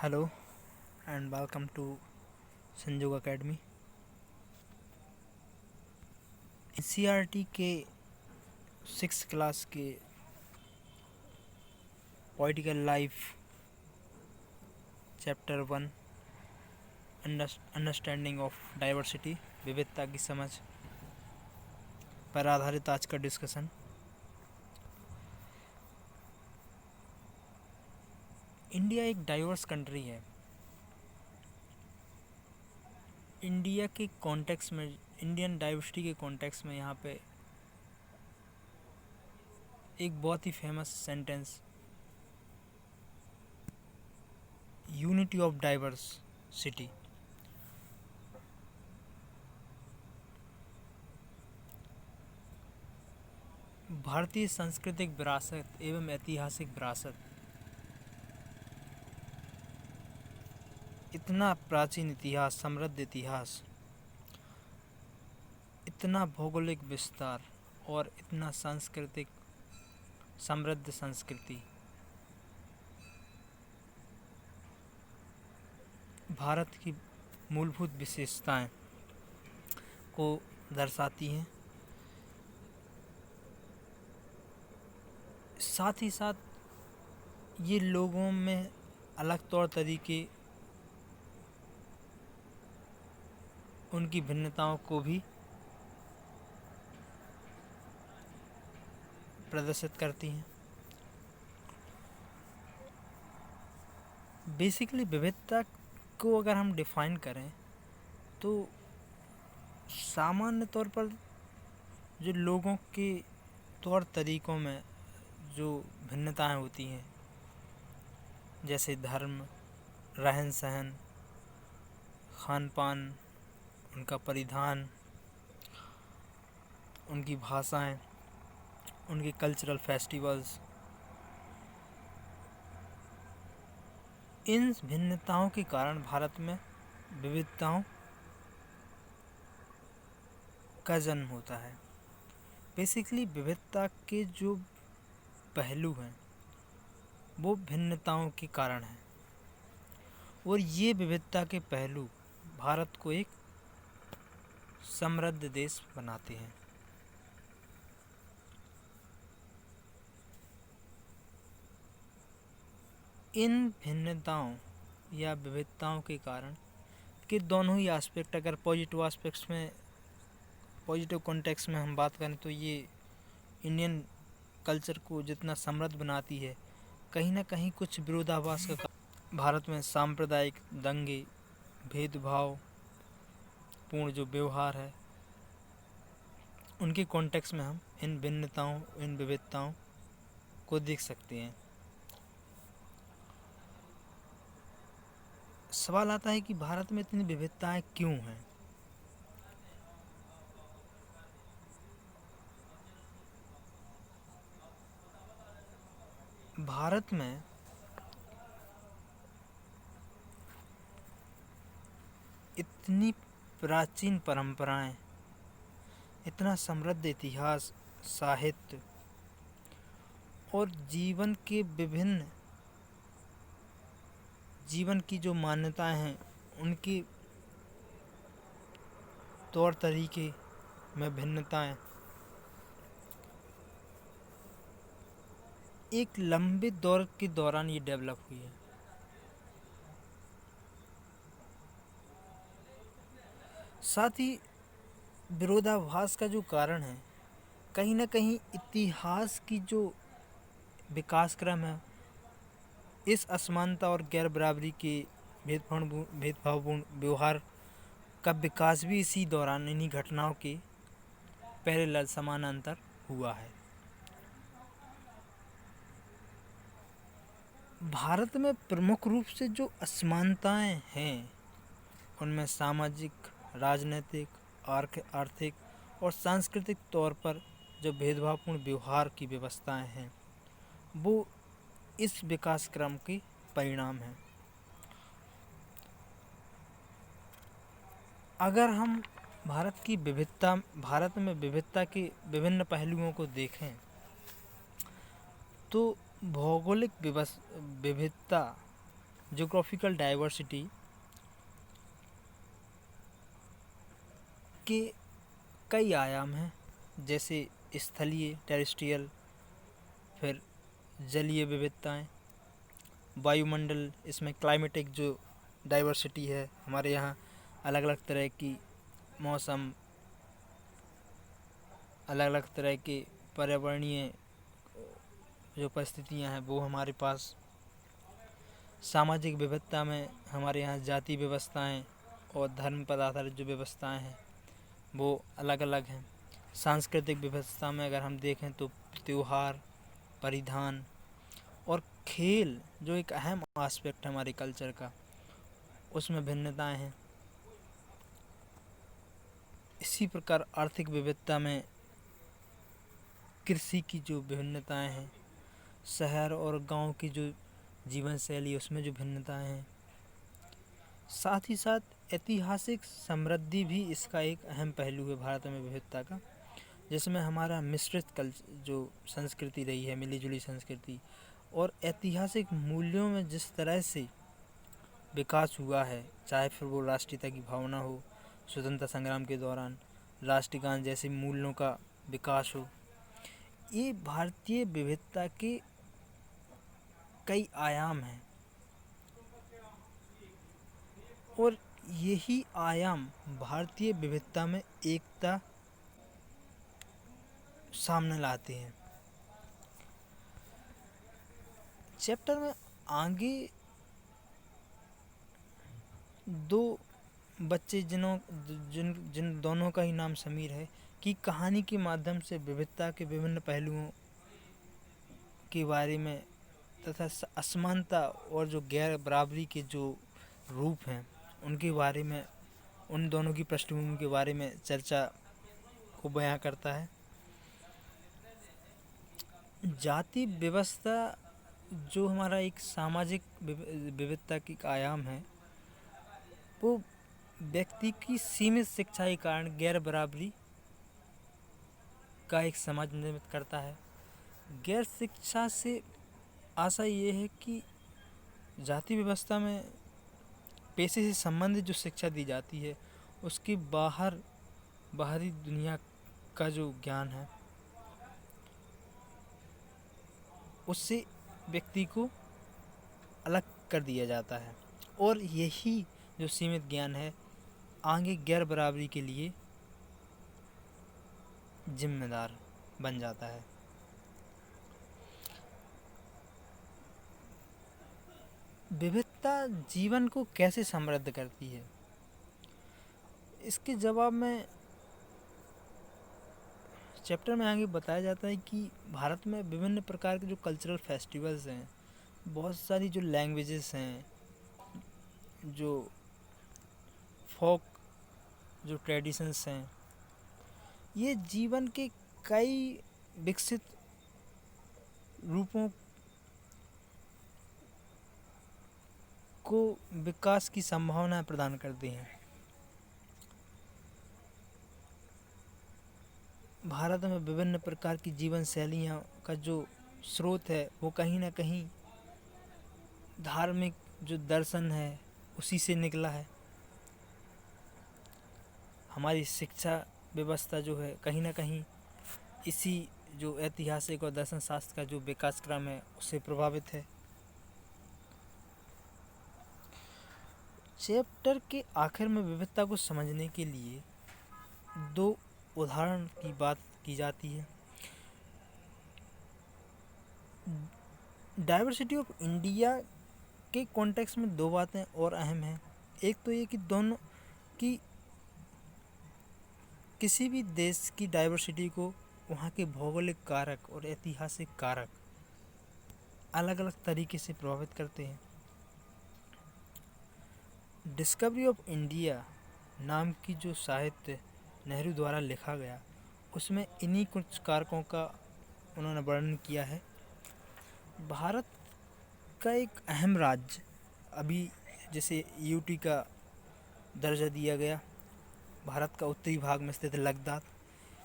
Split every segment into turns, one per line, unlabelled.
Hello and welcome to Sanjog academy. NCERT के 6th class के political life chapter 1 understanding of diversity विविधता की समझ पर आधारित आज का डिस्कशन। इंडिया एक डाइवर्स कंट्री है। इंडिया के कॉन्टेक्स्ट में, इंडियन डाइवर्सिटी के कॉन्टेक्स्ट में यहाँ पे एक बहुत ही famous sentence unity of diversity भारतीय सांस्कृतिक विरासत एवं ऐतिहासिक विरासत इतना प्राचीन इतिहास, समृद्ध इतिहास, इतना भौगोलिक विस्तार और इतना सांस्कृतिक समृद्ध संस्कृति भारत की मूलभूत विशेषताएं को दर्शाती हैं। साथ ही साथ ये लोगों में अलग तौर तरीके, उनकी भिन्नताओं को भी प्रदर्शित करती हैं। बेसिकली विविधता को अगर हम डिफाइन करें तो सामान्य तौर पर जो लोगों के तौर तरीकों में जो भिन्नताएं होती हैं, जैसे धर्म, रहन सहन, खान पान, उनका परिधान, उनकी भाषाएं, उनके कल्चरल फेस्टिवल्स, इन भिन्नताओं के कारण भारत में विविधताओं का जन्म होता है। बेसिकली विविधता के जो पहलू हैं वो भिन्नताओं के कारण हैं और ये विविधता के पहलू भारत को एक समृद्ध देश बनाते हैं। इन भिन्नताओं या विविधताओं के कारण के दोनों ही एस्पेक्ट, अगर पॉजिटिव एस्पेक्ट्स में, पॉजिटिव कॉन्टेक्स्ट में हम बात करें तो ये इंडियन कल्चर को जितना समृद्ध बनाती है, कहीं ना कहीं कुछ विरोधाभास का भारत में सांप्रदायिक दंगे, भेदभाव पूर्ण जो व्यवहार है, उनके कॉन्टेक्स्ट में हम इन भिन्नताओं, इन विविधताओं को देख सकते हैं। सवाल आता है कि भारत में इतनी विविधताएं क्यों हैं? भारत में इतनी प्राचीन परंपराएं, इतना समृद्ध इतिहास, साहित्य और जीवन की जो मान्यताएं हैं, उनके तौर तरीके में भिन्नताएं एक लंबे दौर के दौरान ये डेवलप हुई है। साथ ही विरोधाभास का जो कारण है, कहीं ना कहीं इतिहास की जो विकास क्रम है, इस असमानता और गैर बराबरी के भेदभावपूर्ण व्यवहार का विकास भी इसी दौरान, इन्हीं घटनाओं के पैरेलल समानांतर हुआ है। भारत में प्रमुख रूप से जो असमानताएं हैं, उनमें सामाजिक, राजनीतिक, आर्थिक और सांस्कृतिक तौर पर जो भेदभावपूर्ण व्यवहार की व्यवस्थाएं हैं, वो इस विकास क्रम के परिणाम हैं। अगर हम भारत में विविधता के विभिन्न पहलुओं को देखें तो भौगोलिक विविधता ज्योग्राफिकल डाइवर्सिटी के कई आयाम हैं, जैसे स्थलीय टेरेस्ट्रियल, फिर जलीय विविधताएं, वायुमंडल, इसमें क्लाइमेटिक जो डाइवर्सिटी है, हमारे यहाँ अलग अलग तरह की मौसम, अलग अलग तरह के पर्यावरणीय जो परिस्थितियाँ हैं वो हमारे पास। सामाजिक विविधता में हमारे यहाँ जाति व्यवस्थाएं और धर्म पर आधारित जो व्यवस्थाएं हैं वो अलग अलग हैं। सांस्कृतिक व्यवस्था में अगर हम देखें तो त्योहार, परिधान और खेल जो एक अहम एस्पेक्ट है हमारे कल्चर का, उसमें भिन्नताएं हैं। इसी प्रकार आर्थिक विविधता में कृषि की जो भिन्नताएं हैं, शहर और गांव की जो जीवन शैली उसमें जो भिन्नताएं हैं, साथ ही साथ ऐतिहासिक समृद्धि भी इसका एक अहम पहलू है भारत में विविधता का, जिसमें हमारा मिश्रित जो संस्कृति रही है, मिली जुली संस्कृति, और ऐतिहासिक मूल्यों में जिस तरह से विकास हुआ है, चाहे फिर वो राष्ट्रीयता की भावना हो, स्वतंत्रता संग्राम के दौरान राष्ट्रगान जैसे मूल्यों का विकास हो, ये भारतीय विविधता के कई आयाम हैं और यही आयाम भारतीय विविधता में एकता सामने लाते हैं। चैप्टर में आगे दो बच्चे जिन दोनों का ही नाम समीर है की कहानी के माध्यम से विविधता के विभिन्न पहलुओं के बारे में तथा असमानता और जो गैर बराबरी के जो रूप हैं उनके बारे में, उन दोनों की पृष्ठभूमि के बारे में चर्चा को बयां करता है। जाति व्यवस्था जो हमारा एक सामाजिक विविधता की आयाम है, वो व्यक्ति की सीमित शिक्षा के कारण गैर बराबरी का एक समाज निर्मित करता है। गैर शिक्षा से आशा ये है कि जाति व्यवस्था में पेशे से संबंधित जो शिक्षा दी जाती है उसकी बाहरी दुनिया का जो ज्ञान है उससे व्यक्ति को अलग कर दिया जाता है, और यही जो सीमित ज्ञान है आगे गैर बराबरी के लिए जिम्मेदार बन जाता है। विविधता जीवन को कैसे समृद्ध करती है, इसके जवाब में चैप्टर में आगे बताया जाता है कि भारत में विभिन्न प्रकार के जो कल्चरल फेस्टिवल्स हैं, बहुत सारी जो लैंग्वेजेस हैं, जो फोक जो ट्रेडिशंस हैं, ये जीवन के कई विकसित रूपों को विकास की संभावना प्रदान करते हैं। भारत में विभिन्न प्रकार की जीवन शैलियाँ का जो स्रोत है वो कहीं ना कहीं धार्मिक जो दर्शन है उसी से निकला है। हमारी शिक्षा व्यवस्था जो है कहीं ना कहीं इसी जो ऐतिहासिक और दर्शन शास्त्र का जो विकास क्रम है उससे प्रभावित है। चैप्टर के आखिर में विविधता को समझने के लिए दो उदाहरण की बात की जाती है। डाइवर्सिटी ऑफ इंडिया के कॉन्टेक्स्ट में दो बातें और अहम हैं। एक तो ये कि दोनों की किसी भी देश की डाइवर्सिटी को वहाँ के भौगोलिक कारक और ऐतिहासिक कारक अलग अलग तरीके से प्रभावित करते हैं। डिस्कवरी ऑफ इंडिया नाम की जो साहित्य नेहरू द्वारा लिखा गया उसमें इन्हीं कुछ कारकों का उन्होंने वर्णन किया है। भारत का एक अहम राज्य अभी जैसे यूटी का दर्जा दिया गया, भारत का उत्तरी भाग में स्थित लद्दाख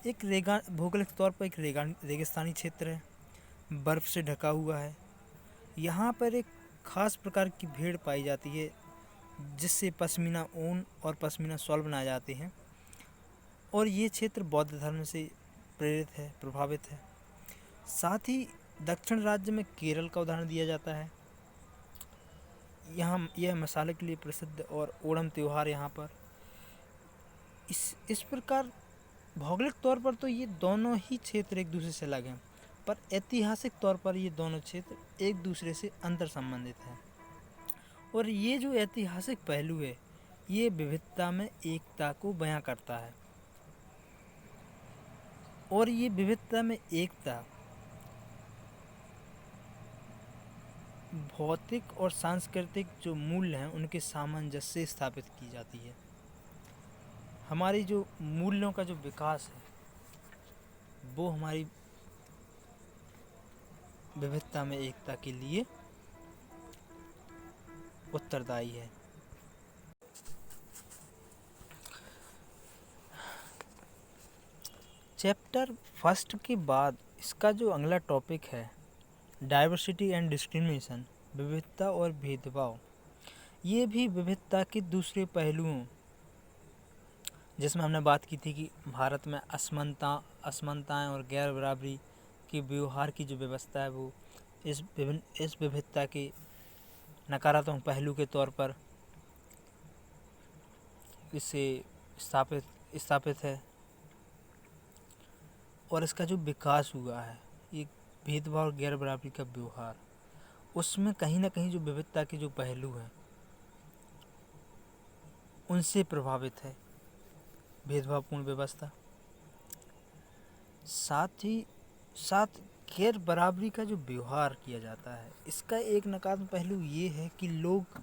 एक भौगोलिक तौर पर एक रेगिस्तानी क्षेत्र है, बर्फ़ से ढका हुआ है। यहाँ पर एक खास प्रकार की भेड़ पाई जाती है जिससे पश्मीना ऊन और पश्मीना शॉल बनाए जाते हैं। और ये क्षेत्र बौद्ध धर्म से प्रेरित है, प्रभावित है। साथ ही दक्षिण राज्य में केरल का उदाहरण दिया जाता है। यहाँ यह मसाले के लिए प्रसिद्ध और ओणम त्यौहार यहाँ पर इस प्रकार भौगोलिक तौर पर तो ये दोनों ही क्षेत्र एक दूसरे से अलग हैं, पर ऐतिहासिक तौर पर ये दोनों क्षेत्र एक दूसरे से अंतर संबंधित हैं। और ये जो ऐतिहासिक पहलू है ये विविधता में एकता को बयां करता है। और ये विविधता में एकता भौतिक और सांस्कृतिक जो मूल्य हैं उनके सामंजस्य से स्थापित की जाती है। हमारी जो मूल्यों का जो विकास है वो हमारी विविधता में एकता के लिए उत्तरदायी है। चैप्टर फर्स्ट के बाद इसका जो अगला टॉपिक है डाइवर्सिटी एंड डिस्क्रिमिनेशन, विविधता और भेदभाव। ये भी विविधता के दूसरे पहलुओं, जिसमें हमने बात की थी कि भारत में असमानताएं और गैर बराबरी के व्यवहार की जो व्यवस्था है वो इस विविधता के नकारात्मक पहलू के तौर पर इसे स्थापित है। और इसका जो विकास हुआ है ये भेदभाव और गैर बराबरी का व्यवहार, उसमें कहीं ना कहीं जो विविधता के जो पहलू हैं उनसे प्रभावित है भेदभावपूर्ण व्यवस्था। साथ ही साथ गैर बराबरी का जो व्यवहार किया जाता है इसका एक नकारात्मक पहलू ये है कि लोग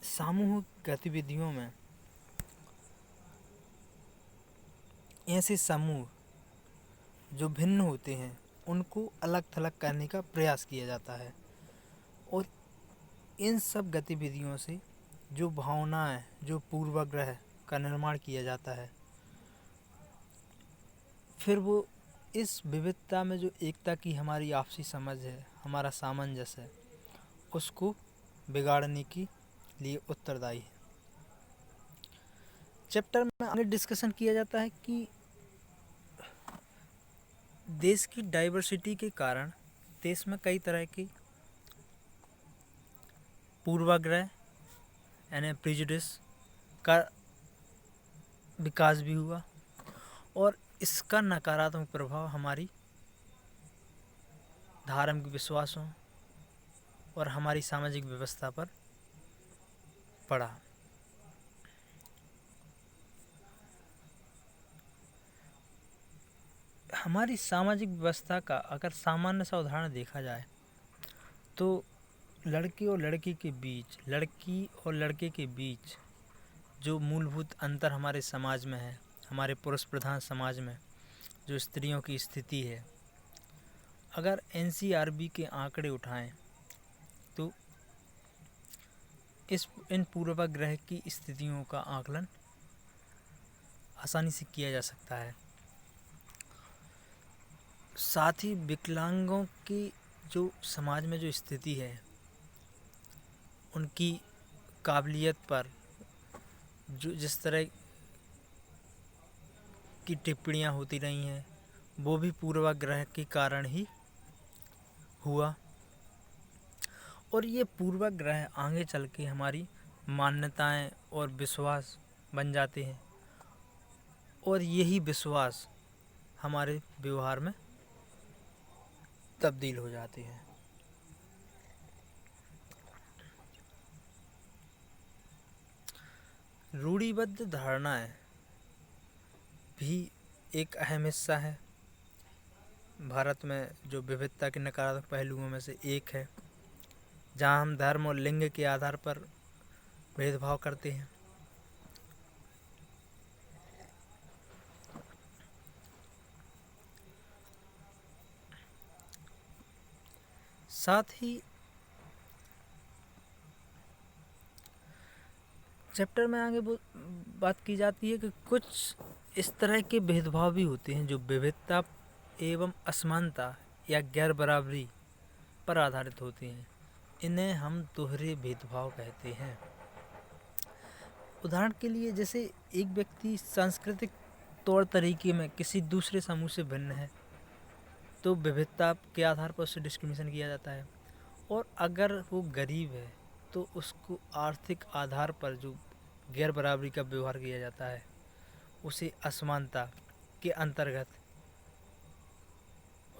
सामूहिक गतिविधियों में ऐसे समूह जो भिन्न होते हैं उनको अलग थलग करने का प्रयास किया जाता है। और इन सब गतिविधियों से जो भावनाएं, जो पूर्वाग्रह का निर्माण किया जाता है, फिर वो इस विविधता में जो एकता की हमारी आपसी समझ है, हमारा सामंजस्य है, उसको बिगाड़ने के लिए उत्तरदायी है। चैप्टर में आगे डिस्कशन किया जाता है कि देश की डाइवर्सिटी के कारण देश में कई तरह के पूर्वाग्रह यानी प्रेजुडिस का विकास भी हुआ और इसका नकारात्मक प्रभाव हमारी धार्मिक विश्वासों और हमारी सामाजिक व्यवस्था पर पड़ा। हमारी सामाजिक व्यवस्था का अगर सामान्य सा उदाहरण देखा जाए तो लड़की और लड़के के बीच, लड़की और लड़के के बीच जो मूलभूत अंतर हमारे समाज में है, हमारे पुरुष प्रधान समाज में जो स्त्रियों की स्थिति है, अगर NCRB के आंकड़े उठाएं तो इन पूर्वाग्रह की स्थितियों का आकलन आसानी से किया जा सकता है। साथ ही विकलांगों की जो समाज में जो स्थिति है उनकी काबिलियत पर जो जिस तरह की टिप्पणियां होती रही हैं वो भी पूर्वाग्रह के कारण ही हुआ। और ये पूर्वाग्रह आगे चल के हमारी मान्यताएं और विश्वास बन जाते हैं और यही विश्वास हमारे व्यवहार में तब्दील हो जाते हैं। रूढ़िबद्ध धारणाएं भी एक अहम हिस्सा है भारत में जो विविधता के नकारात्मक पहलुओं में से एक है, जहां हम धर्म और लिंग के आधार पर भेदभाव करते हैं। साथ ही चैप्टर में आगे बात की जाती है कि कुछ इस तरह के भेदभाव भी होते हैं जो विविधता एवं असमानता या गैर बराबरी पर आधारित होते हैं। इन्हें हम दोहरे भेदभाव कहते हैं। उदाहरण के लिए, जैसे एक व्यक्ति सांस्कृतिक तौर तरीके में किसी दूसरे समूह से भिन्न है तो विविधता के आधार पर उससे डिस्क्रिमिनेशन किया जाता है। और अगर वो गरीब है तो उसको आर्थिक आधार पर जो गैर बराबरी का व्यवहार किया जाता है उसे असमानता के अंतर्गत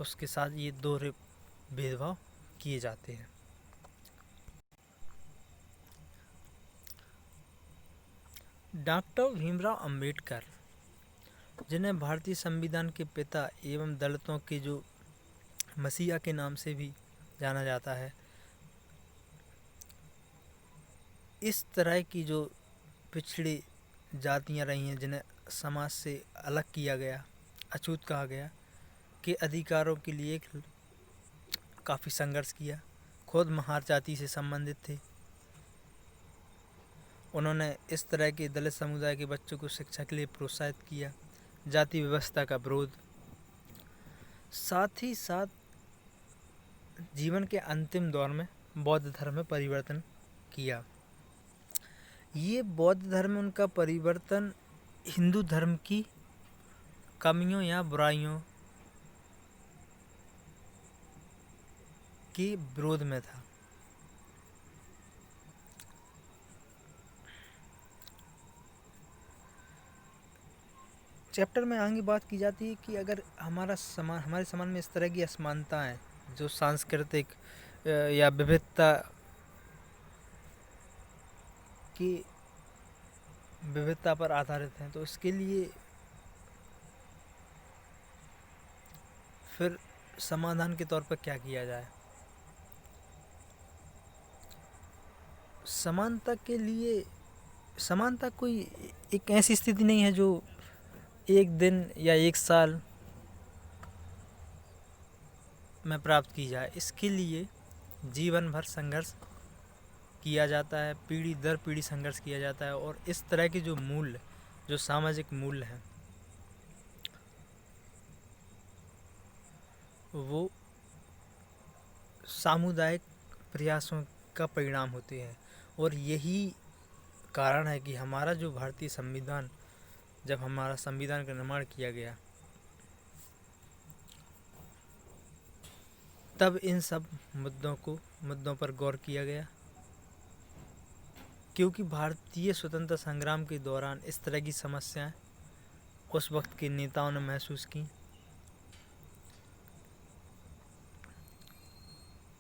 उसके साथ ये दोहरे भेदभाव किए जाते हैं। डॉक्टर भीमराव अंबेडकर, जिन्हें भारतीय संविधान के पिता एवं दलितों के जो मसीहा के नाम से भी जाना जाता है, इस तरह की जो पिछड़ी जातियां रही हैं जिन्हें समाज से अलग किया गया, अछूत कहा गया, के अधिकारों के लिए काफ़ी संघर्ष किया। खुद महार जाति से संबंधित थे। उन्होंने इस तरह के दलित समुदाय के बच्चों को शिक्षा के लिए प्रोत्साहित किया, जाति व्यवस्था का विरोध। साथ ही साथ जीवन के अंतिम दौर में बौद्ध धर्म में परिवर्तन किया। ये बौद्ध धर्म में उनका परिवर्तन हिंदू धर्म की कमियों या बुराइयों के विरोध में था। चैप्टर में आगे बात की जाती है कि अगर हमारे समाज में इस तरह की असमानताएं जो सांस्कृतिक या विविधता की विविधता पर आधारित हैं, तो इसके लिए फिर समाधान के तौर पर क्या किया जाए। समानता के लिए, समानता कोई एक ऐसी स्थिति नहीं है जो एक दिन या एक साल में प्राप्त की जाए। इसके लिए जीवन भर संघर्ष किया जाता है, पीढ़ी दर पीढ़ी संघर्ष किया जाता है। और इस तरह के जो मूल्य, जो सामाजिक मूल्य हैं, वो सामुदायिक प्रयासों का परिणाम होते हैं। और यही कारण है कि हमारा जो भारतीय संविधान, जब हमारा संविधान का निर्माण किया गया तब इन सब मुद्दों पर गौर किया गया, क्योंकि भारतीय स्वतंत्रता संग्राम के दौरान इस तरह की समस्याएं उस वक्त के नेताओं ने महसूस की।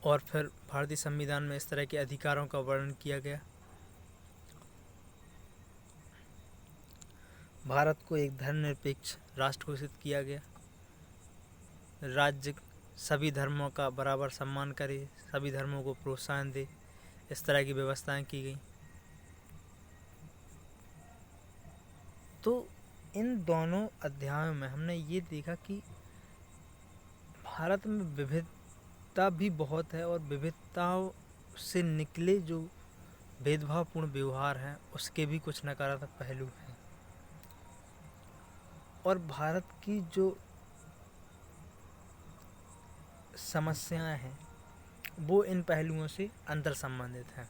और फिर भारतीय संविधान में इस तरह के अधिकारों का वर्णन किया गया। भारत को एक धर्मनिरपेक्ष राष्ट्र घोषित किया गया। राज्य सभी धर्मों का बराबर सम्मान करे, सभी धर्मों को प्रोत्साहन दे, इस तरह की व्यवस्थाएं की गई। तो इन दोनों अध्यायों में हमने ये देखा कि भारत में विविधता भी बहुत है और विविधताओं से निकले जो भेदभावपूर्ण व्यवहार हैं उसके भी कुछ नकारात्मक पहलू हैं। और भारत की जो समस्याएं हैं वो इन पहलुओं से अंतर संबंधित हैं।